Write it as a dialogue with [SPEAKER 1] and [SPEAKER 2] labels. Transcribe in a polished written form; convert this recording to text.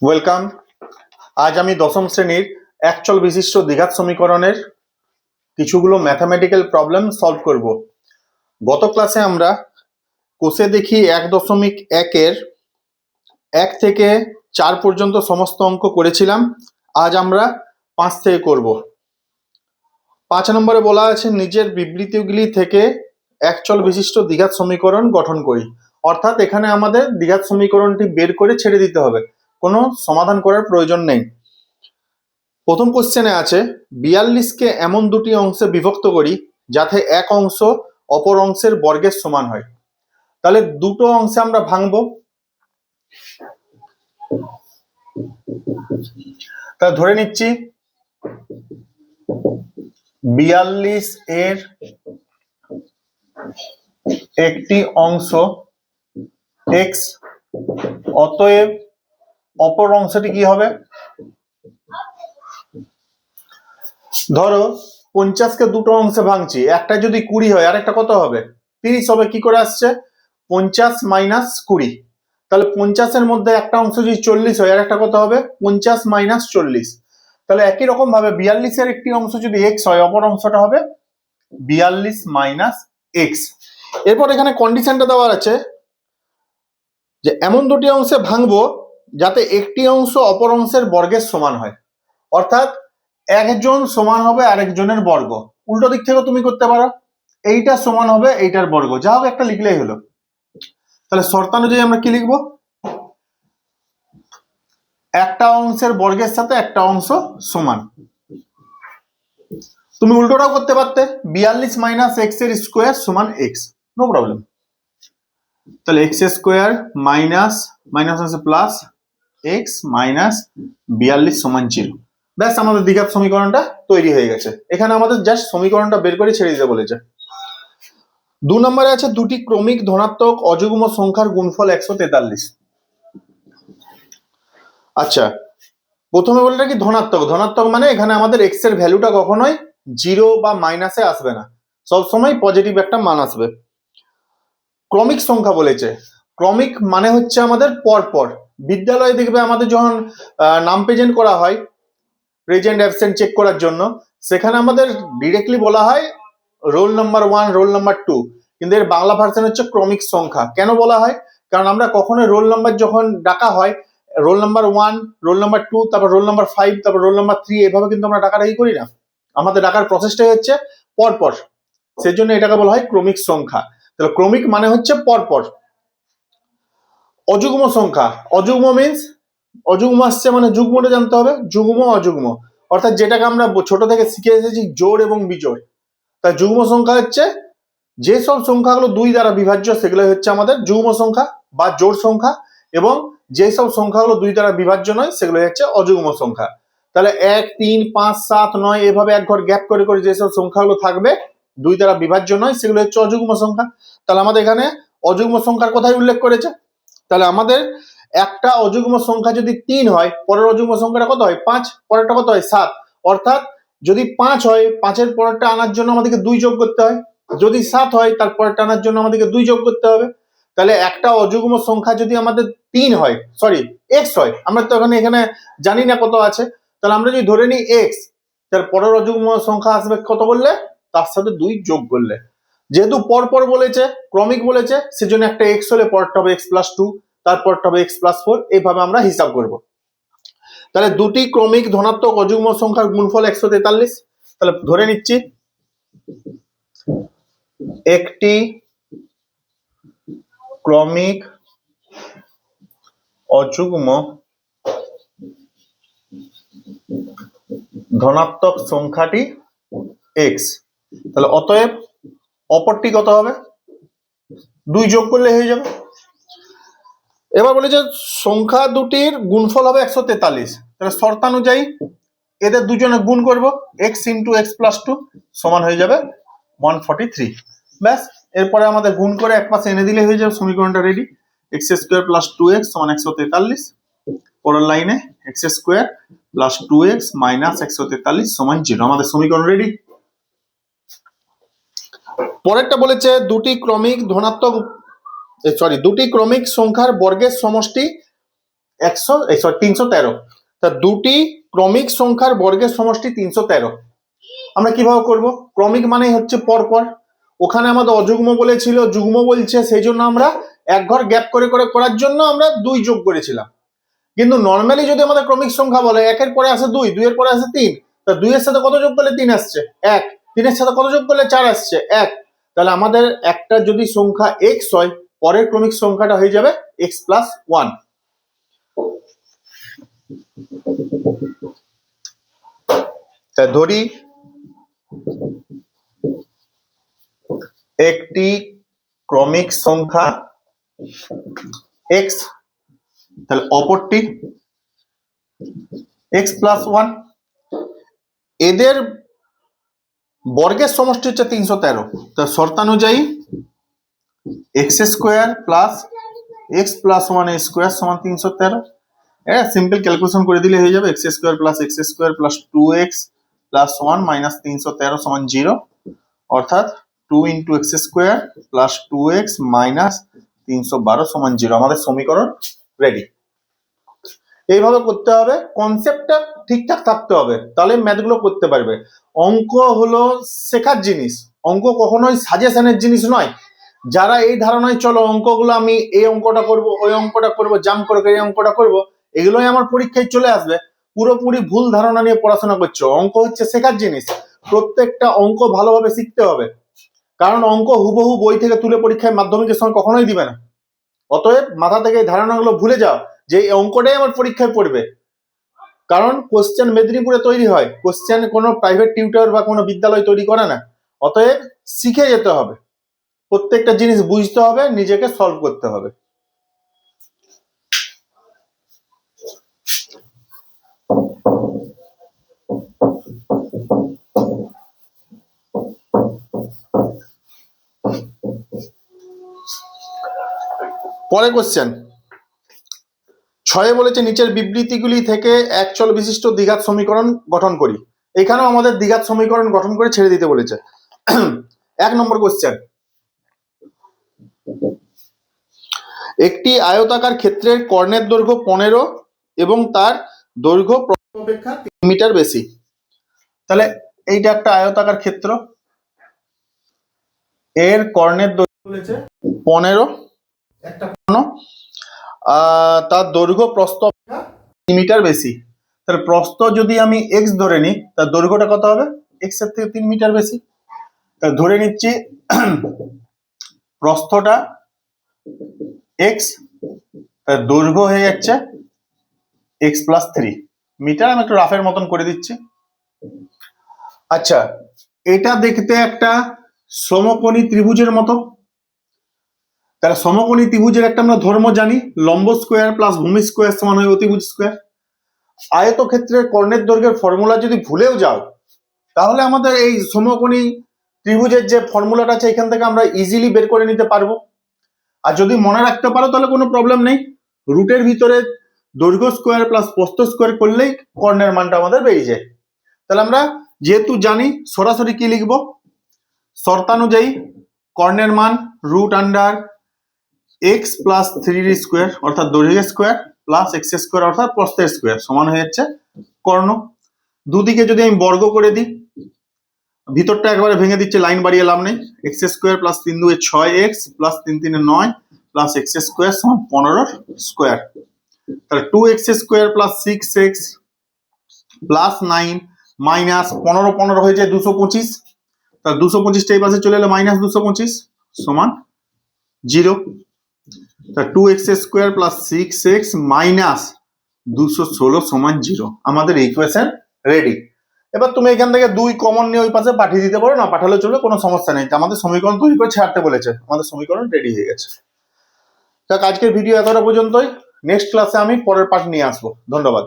[SPEAKER 1] Welcome. আজ আমি দশম শ্রেণীর একচল বিশিষ্ট দ্বিঘাত সমীকরণের কিছুগুলো ম্যাথামেটিক্যাল প্রবলেম সলভ করব। গত ক্লাসে আমরা কোষে দেখি 1.1-এর 1 থেকে 4 পর্যন্ত সমস্ত অঙ্ক করেছিলাম। আজ আমরা 5 থেকে করব। 5 নম্বরে বলা আছে নিজের বিবৃতিগুলি থেকে একচল বিশিষ্ট দ্বিঘাত সমীকরণ গঠন করি। অর্থাৎ এখানে আমাদের দ্বিঘাত সমীকরণটি বের করে ছেড়ে দিতে হবে, কোনো সমাধান করার প্রয়োজন নেই। প্রথম কোশ্চেনে আছে 42কে এমন দুটি অংশে বিভক্ত করি যাতে এক অংশ অপর অংশের বর্গের সমান হয়। তাহলে দুটো অংশে আমরা ভাঙবো। তাহলে ধরে নিচ্ছি 42 এর একটি অংশ x, অতএব অপর অংশটি কি হবে? ধরো 50কে দুটো অংশে ভাঙছি, একটা যদি 20 হয় আর একটা কত হবে? 30 হবে। কি করে আসছে? 50 মাইনাস 20। তাহলে 50-এর মধ্যে একটা অংশ যদি 40 হয় আর একটা কত হবে? 50 মাইনাস 40। তাহলে একই রকম ভাবে 42-এর একটি অংশ যদি x হয়, অপর অংশটা হবে 42 মাইনাস x। এরপর এখানে কন্ডিশনটা দেওয়া আছে যে এমন দুটি অংশে ভাঙবো যাতে একটি অংশ অপর অংশের বর্গের সমান হয়। অর্থাৎ একজন সমান হবে আরেকজনের বর্গ। উল্টো দিক থেকে তুমি করতে পারো, এইটা সমান হবে এইটার বর্গ, যা হোক একটা লিখলেই হলো। তাহলে শর্তানুযায়ী আমরা কি লিখবো? একটা অংশের বর্গের সাথে একটা অংশ সমান। তুমি উল্টোটাও করতে পারতে, 42 মাইনাস x এর স্কোয়ার সমান x, নো প্রবলেম। তাহলে x স্কোয়ার মাইনাস মাইনাস আছে প্লাস x মাইনাস 42 সমান 0। ব্যাস, আমাদের দ্বিঘাত সমীকরণটা তৈরি হয়ে গেছে। এখানে আমাদের জাস্ট সমীকরণটা বের করে ছেড়ে দিতে বলেছে। 2 নম্বরে আছে দুটি ক্রমিক ধনাত্মক অযুগ্ম সংখ্যার গুণফল 143। আচ্ছা, প্রথমে বলটা কি ধনাত্মক। ধনাত্মক মানে এখানে আমাদের x এর ভ্যালুটা কখনোই 0 বা মাইনাসে আসবে না, সব সময় পজিটিভ একটা মান আসবে। ক্রমিক সংখ্যা বলেছে। ক্রমিক মানে হচ্ছে আমাদের পরপর। বিদ্যালয়ে দেখবে আমাদের যখন নাম প্রেজেন্ট করা হয়, প্রেজেন্ট অ্যাবসেন্ট চেক করার জন্য, সেখানে আমাদের ডিরেক্টলি বলা হয় রোল নাম্বার 1, রোল নাম্বার 2, কিন্তু এর বাংলা ভার্সন হচ্ছে ক্রমিক সংখ্যা। কেন বলা হয়? কারণ আমরা কখনোই রোল নাম্বার যখন ডাকা হয়, রোল নাম্বার 1, রোল নাম্বার 2, তারপর রোল নাম্বার 5, তারপর রোল নাম্বার 3, এভাবে কিন্তু আমরা ডাকাডাকি করি না। আমাদের ডাকার প্রসেসটাই হচ্ছে পরপর, সেজন্য এটাকে বলা হয় ক্রমিক সংখ্যা। তাহলে ক্রমিক মানে হচ্ছে পরপর। অযুগ্ম সংখ্যা, অযুগ্ম মিন্স, অযুগ্ম আসছে মানে যুগ্মটা জানতে হবে, যুগ্ম অযুগ্ম, অর্থাৎ যেটাকে আমরা ছোট থেকে শিখে এসেছি জোড় এবং বিজোড়। তাই যুগ্ম সংখ্যা হচ্ছে যেসব সংখ্যাগুলো 2 দ্বারা বিভাজ্য সেগুলো হচ্ছে আমাদের যুগ্ম সংখ্যা বা জোড় সংখ্যা, এবং যেসব সংখ্যাগুলো 2 দ্বারা বিভাজ্য নয় সেগুলো হচ্ছে অযুগ্ম সংখ্যা। তাহলে 1, 3, 5, 7, 9 এভাবে এক ঘর গ্যাপ করে করে যেসব সংখ্যাগুলো থাকবে 2 দ্বারা বিভাজ্য নয় সেগুলো হচ্ছে অযুগ্ম সংখ্যা। তাহলে আমাদের এখানে অযুগ্ম সংখ্যার কথাই উল্লেখ করেছে। তাহলে আমাদের একটা অযুগ্ম সংখ্যা যদি 3 হয়, পরের অযুগ্ম সংখ্যাটা কত হয়? 5, পরেরটা কত হয়? 7। অর্থাৎ যদি 5 হয়, 5-এর পরেরটা আনার জন্য আমাদেরকে 2 যোগ করতে হয়। যদি 7 হয়, তার পরেরটা আনার জন্য আমাদেরকে 2 যোগ করতে হবে। তাহলে একটা অযুগ্ম সংখ্যা যদি আমাদের 3 হয়, সরি x হয়, আমরা তো এখানে জানি না কত আছে, তাহলে আমরা যদি ধরে নিই x, তার পরের অযুগ্ম সংখ্যা আসবে কত করলে? তার সাথে 2 যোগ করলে। যেহেতু পরপর বলেছে, ক্রমিক বলেছে, সেজন্য একটা x হলে পরেরটা হবে x প্লাস 2, তারপরটা হবে x প্লাস 4, এইভাবে আমরা হিসাব করব। তাহলে দুটি ক্রমিক ধনাত্মক অযুগ্ম সংখ্যার গুণফল 143। তাহলে ধরে নিচ্ছি একটি ক্রমিক অযুগ্ম ধনাত্মক সংখ্যাটি x। তাহলে অতএব অপরটি কত হবে? 2 যোগ করলে হয়ে যাবে। এবার বলে যে সংখ্যা দুটির গুণফল হবে 143। তাহলে শর্তানুযায়ী এদের দুজনে গুণ করব, x ইন্টু x প্লাস 2 সমান হয়ে যাবে 143। ব্যাস, এরপরে আমাদের গুণ করে এক পাশে এনে দিলে হয়ে যাবে, সমীকরণটা ready. x square plus 2x সমান 143। পরের লাইনে x square plus 2x minus 143 সমান 0। আমাদের সমীকরণ রেডি। পরেরটা বলেছে দুটি ক্রমিক সংখ্যার বর্গের সমষ্টি 313। তা দুটি ক্রমিক সংখ্যার বর্গের সমষ্টি 313। আমরা কিভাবে করব? ক্রমিক মানেই হচ্ছে পরপর, ওখানে আমাদের অযুগ্ম বলেছিল, যুগ্ম বলছে, সেই জন্য আমরা এক ঘর গ্যাপ করে করে করার জন্য আমরা 2 যোগ করেছিলাম। কিন্তু নর্মালি যদি আমাদের ক্রমিক সংখ্যা বলে 1 এর পরে আসে 2, 2 এর পরে আসে 3, তা 2 এর সাথে কত যোগ করলে 3 আসছে? 1। 3 এর সাথে কত যোগ করলে 4 আসছে? 1। তাহলে আমাদের একটা যদি সংখ্যা x হয়, পরের ক্রমিক সংখ্যাটা হয়ে যাবে x প্লাস 1। তা ধরি একটি ক্রমিক সংখ্যা x, তাহলে অপরটি x প্লাস 1, এদের বর্গের সমষ্টি হচ্ছে 313। তো শর্তানুযায়ী x square plus x plus 1 square সমান 313। এটা সিম্পল ক্যালকুলেশন করে দিলে হয়ে যাবে x square plus 2x plus 1 minus 313 সমান 0, অর্থাৎ 2 into x square plus 2x minus 312 সমান 0। আমাদের সমীকরণ রেডি। এইভাবে করতে হবে, কনসেপ্টটা ঠিকঠাক থাকতে হবে, তাহলে ম্যাথগুলো করতে পারবে। অঙ্ক হলো শেখার জিনিস, অঙ্ক কখনোই সাজেশনের জিনিস নয়। যারা এই ধারণায় চলো অঙ্কগুলো আমি এই অঙ্কটা করব, ওই অঙ্কটা করব, জাম্প করে এই অঙ্কটা করব, এগুলোই আমার পরীক্ষায় চলে আসবে, পুরোপুরি ভুল ধারণা নিয়ে পড়াশোনা করছো। অঙ্ক হচ্ছে শেখার জিনিস, প্রত্যেকটা অঙ্ক ভালোভাবে শিখতে হবে, কারণ অঙ্ক হুবহু বই থেকে তুলে পরীক্ষায় মাধ্যমিকের সময় কখনোই দিবে না। অতএব মাথা থেকে এই ধারণাগুলো ভুলে যাও যে এই অঙ্কটাই আমার পরীক্ষায় পড়বে, কারণ কোশ্চেন মেদিনীপুরে তৈরি হয়, কোশ্চেন কোনো প্রাইভেট টিউটর বা কোনো বিদ্যালয় তৈরি করে না। অতএব শিখে যেতে হবে, প্রত্যেকটা জিনিস বুঝতে হবে, নিজেকে সলভ করতে হবে। পরে কোশ্চেন 6 বলেছে নিচের বিবৃতিগুলি থেকে এক চল বিশিষ্ট দ্বিঘাত সমীকরণ গঠন করি। এখানেও আমাদের দ্বিঘাত সমীকরণ গঠন করে ছেড়ে দিতে বলেছে। 1 নম্বর কোশ্চেন, একটি আয়তাকার ক্ষেত্রের কর্ণের দৈর্ঘ্য 15 এবং তার দৈর্ঘ্য প্রস্থ অপেক্ষা 3 মিটার বেশি। তাহলে এইটা একটা আয়তাকার ক্ষেত্র, এর কর্ণের দৈর্ঘ্য বলেছে 15, একটা কর্ণ, তার দৈর্ঘ্য প্রস্থ অপেক্ষা 3 মিটার বেশি। তাহলে প্রস্থ যদি আমি x ধরে নিই, তার দৈর্ঘ্যটা কত হবে? x এর থেকে 3 মিটার বেশি। তা ধরে নিচ্ছি প্রস্থটা x, তার দৈর্ঘ্য হয়ে যাচ্ছে x প্লাস 3 মিটার। আমি একটু রাফের মতন করে দিচ্ছি। আচ্ছা, এটা দেখতে একটা সমকোণী ত্রিভুজের মতো। তাহলে সমকোণী ত্রিভুজের একটা আমরা ধর্ম জানি, লম্ব স্কোয়ার প্লাস ভূমি স্কোয়ার সমান হয় অতিভুজ স্কোয়ার। আয়তক্ষেত্রের কর্ণের দৈর্ঘ্যের ফর্মুলা যদি ভুলেও যাও, তাহলে আমাদের এই সমকোণী ত্রিভুজের যে ফর্মুলাটা আছে এখান থেকে আমরা ইজিলি বের করে নিতে পারবো। আর যদি মনে রাখতে পারো তাহলে কোনো প্রবলেম নেই, রুটের ভিতরে দৈর্ঘ্য স্কোয়ার প্লাস প্রস্থ স্কোয়ার করলেই কর্ণের মানটা আমাদের বেরিয়ে যায়। তাহলে আমরা যেহেতু জানি, সরাসরি কি লিখবো? শর্তানুযায়ী কর্ণের মান root under x plus 3 square অর্থাৎ দৈর্ঘ্যের স্কোয়ার প্লাস এক্স স্কোয়ার অর্থাৎ প্রস্থের স্কোয়ার সমান হয়ে যাচ্ছে কর্ণ। দুদিকে যদি আমি বর্গ করে দিই, ভিতরটা একবারে ভেঙে দিচ্ছে, লাইন বাড়িয়ে লাভ নেই। X square plus 3 2 6x plus 3 3 9 plus x square সমান 15 স্কোয়ার। তাহলে 2x square plus 6x plus 9 minus 15 15 হয়ে যায় 225। তাহলে 225টা এই পাশে চলে এলো মাইনাস 225 সমান 0। তা 2x square plus 6x minus 216 সমান 0। আমাদের ইকুয়েশন রেডি। এবার তুমি এখান থেকে 2 কমন নিয়ে ওই পাশে পাঠিয়ে দিতে পারো, না পাঠালে চলবে, কোনো সমস্যা নেই। আমাদের সমীকরণ তৈরি করে ছাড়তে বলেছে, আমাদের সমীকরণ রেডি হয়ে গেছে। তাই আজকের ভিডিও এতটা পর্যন্তই। নেক্সট ক্লাসে আমি পরের পার্ট নিয়ে আসবো। ধন্যবাদ।